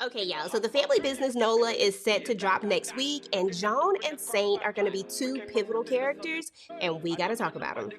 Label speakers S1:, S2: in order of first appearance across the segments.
S1: Okay, y'all. So the family business Nola is set to drop next week, and Joan and Saint are going to be two pivotal characters, and we got to talk about them.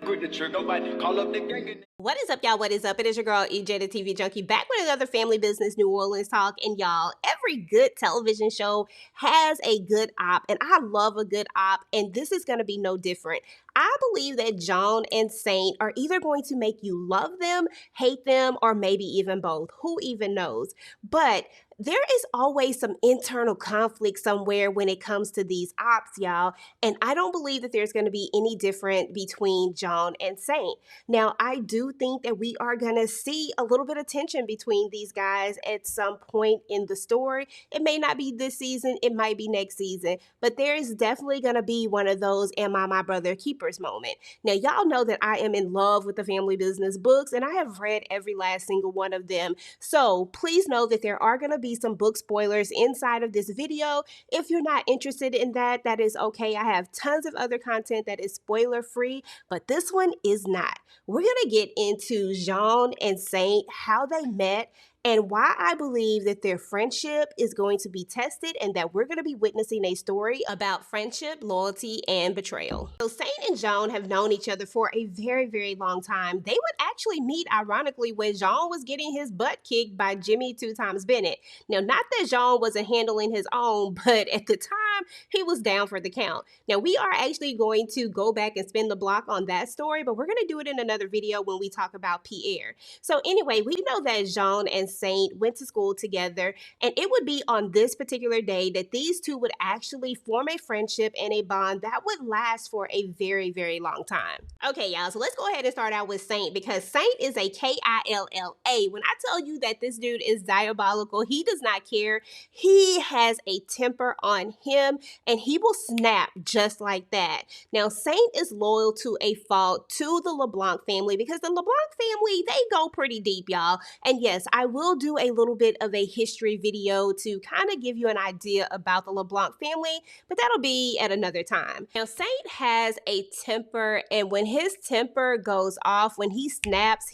S1: What is up, y'all? What is up? It is your girl, EJ, the TV Junkie, back with another family business New Orleans talk. And y'all, every good television show has a good op, and I love a good op, and this is going to be no different. I believe that Joan and Saint are either going to make you love them, hate them, or maybe even both. Who even knows? But there is always some internal conflict somewhere when it comes to these ops, y'all. And I don't believe that there's going to be any different between Joan and Saint. Now, I do think that we are going to see a little bit of tension between these guys at some point in the story. It may not be this season, it might be next season, but there is definitely going to be one of those "Am I my brother keepers" moment. Now, y'all know that I am in love with the family business books, and I have read every last single one of them. So please know that there are going to be some book spoilers inside of this video. If you're not interested in that, that is okay. I have tons of other content that is spoiler free, but this one is not. We're going to get into Jean and Saint, how they met, and why I believe that their friendship is going to be tested and that we're going to be witnessing a story about friendship, loyalty, and betrayal. So Saint and Joan have known each other for a very, very long time. They would actually meet, ironically, when Jean was getting his butt kicked by Jimmy 2 Times Bennett. Now, not that Jean wasn't handling his own, but at the time, he was down for the count. Now, we are actually going to go back and spin the block on that story, but we're going to do it in another video when we talk about Pierre. So anyway, we know that Jean and Saint went to school together, and it would be on this particular day that these two would actually form a friendship and a bond that would last for a very, very long time. Okay, y'all, so let's go ahead and start out with Saint, because Saint is a K-I-L-L-A. When I tell you that this dude is diabolical, he does not care. He has a temper on him, and he will snap just like that. Now, Saint is loyal to a fault to the LeBlanc family, because the LeBlanc family, they go pretty deep, y'all. And yes, I will do a little bit of a history video to kind of give you an idea about the LeBlanc family, but that'll be at another time. Now, Saint has a temper, and when his temper goes off, when he snaps,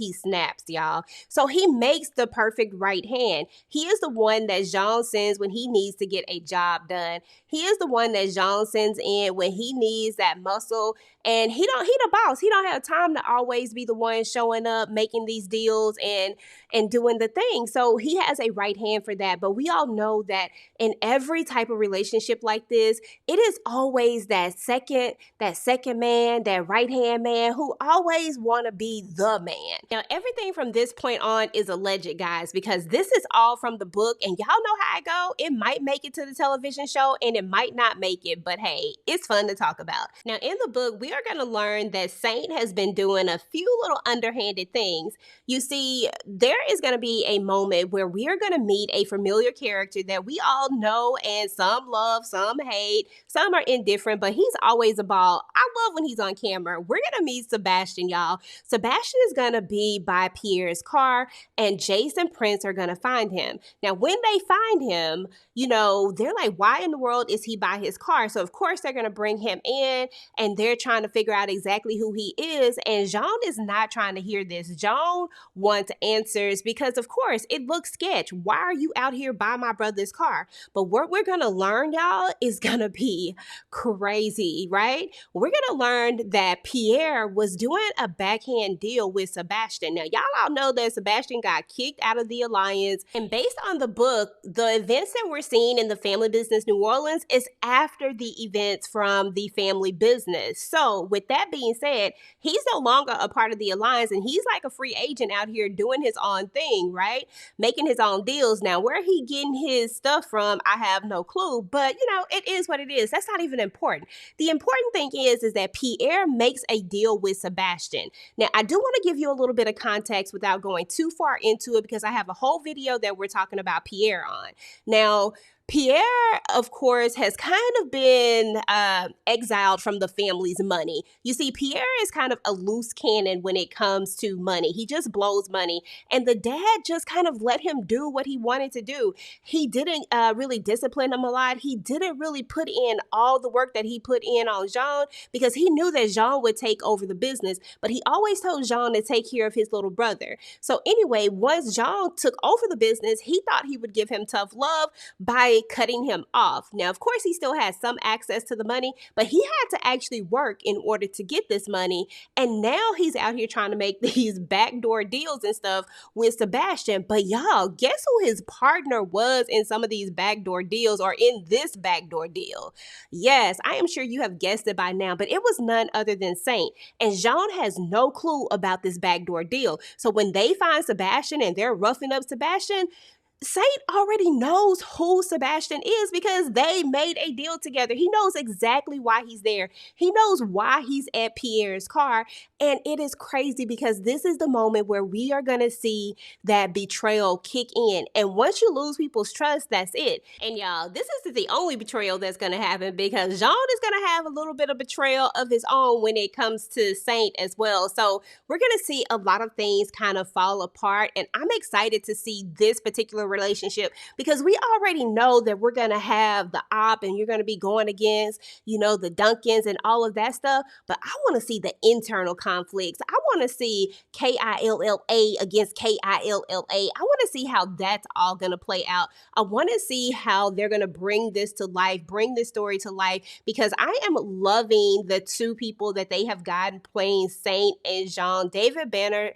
S1: y'all. So he makes the perfect right hand. He is the one that Jean sends when he needs to get a job done. He is the one that Jean sends in when he needs that muscle, and he the boss. He don't have time to always be the one showing up, making these deals and doing the thing. So he has a right hand for that. But we all know that in every type of relationship like this, it is always that second man, that right hand man who always want to be the man. Now, everything from this point on is alleged, guys, because this is all from the book, and y'all know how I go. It might make it to the television show and it might not make it, but hey, it's fun to talk about. Now, in the book, we are going to learn that Saint has been doing a few little underhanded things. You see, there is going to be a moment where we are going to meet a familiar character that we all know, and some love, some hate, some are indifferent, but he's always a ball. I love when he's on camera. We're going to meet Sebastian, y'all. Sebastian is going to be by Pierre's car, and Jace and Prince are going to find him. Now, when they find him, you know, they're like, why in the world is he by his car? So, of course, they're going to bring him in, and they're trying to figure out exactly who he is, and Jean is not trying to hear this. Jean wants answers because, of course, it looks sketch. Why are you out here by my brother's car? But what we're going to learn, y'all, is going to be crazy, right? We're going to learn that Pierre was doing a backhand deal with Sebastian. Now, y'all all know that Sebastian got kicked out of the alliance, and based on the book, the events that we're seeing in the family business New Orleans is after the events from the family business. So with that being said, he's no longer a part of the alliance, and he's like a free agent out here doing his own thing, right? Making his own deals. Now, where he getting his stuff from, I have no clue, but you know, it is what it is. That's not even important. The important thing is that Pierre makes a deal with Sebastian. Now, I do want to give you a little bit of context without going too far into it, because I have a whole video that we're talking about Pierre on. Now, Pierre, of course, has kind of been exiled from the family's money. You see, Pierre is kind of a loose cannon when it comes to money. He just blows money. And the dad just kind of let him do what he wanted to do. He didn't really discipline him a lot. He didn't really put in all the work that he put in on Jean because he knew that Jean would take over the business. But he always told Jean to take care of his little brother. So anyway, once Jean took over the business, he thought he would give him tough love by cutting him off. Now, of course, he still has some access to the money, but he had to actually work in order to get this money. And now he's out here trying to make these backdoor deals and stuff with Sebastian. But y'all, guess who his partner was in some of these backdoor deals or in this backdoor deal? Yes, I am sure you have guessed it by now, but it was none other than Saint. And Jean has no clue about this backdoor deal. So when they find Sebastian and they're roughing up Sebastian, Saint already knows who Sebastian is because they made a deal together. He knows exactly why he's there. He knows why he's at Pierre's car. And it is crazy because this is the moment where we are going to see that betrayal kick in. And once you lose people's trust, that's it. And y'all, this isn't the only betrayal that's going to happen because Jean is going to have a little bit of betrayal of his own when it comes to Saint as well. So we're going to see a lot of things kind of fall apart. And I'm excited to see this particular relationship because we already know that we're going to have the op and you're going to be going against, the Duncans and all of that stuff. But I want to see the internal conflicts. I want to see Killa against Killa. I want to see how that's all going to play out. I want to see how they're going to bring this to life, bring this story to life, because I am loving the two people that they have gotten playing Saint and Jean. David Banner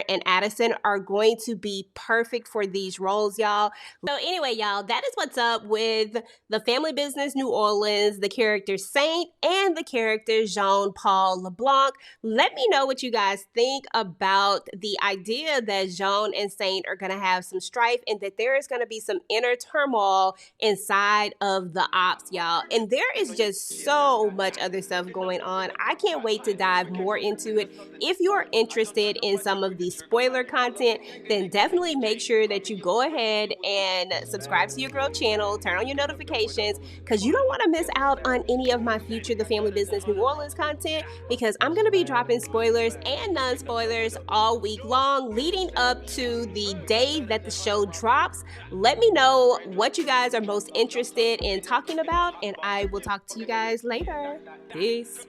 S1: and Addison are going to be perfect for these roles, y'all. So anyway, y'all, that is what's up with the Family Business New Orleans, the character Saint and the character Jean-Paul LeBlanc. Let me know what you guys think about the idea that Jean and Saint are going to have some strife and that there is going to be some inner turmoil inside of the ops, y'all. And there is just so much other stuff going on. I can't wait to dive more into it. If you're interested in some of the spoiler content, then definitely make sure that you go ahead and subscribe to your girl channel, turn on your notifications, because you don't want to miss out on any of my future The Family Business New Orleans content, because I'm going to be dropping spoilers and non-spoilers all week long leading up to the day that the show drops. Let me know what you guys are most interested in talking about, and I will talk to you guys later. Peace.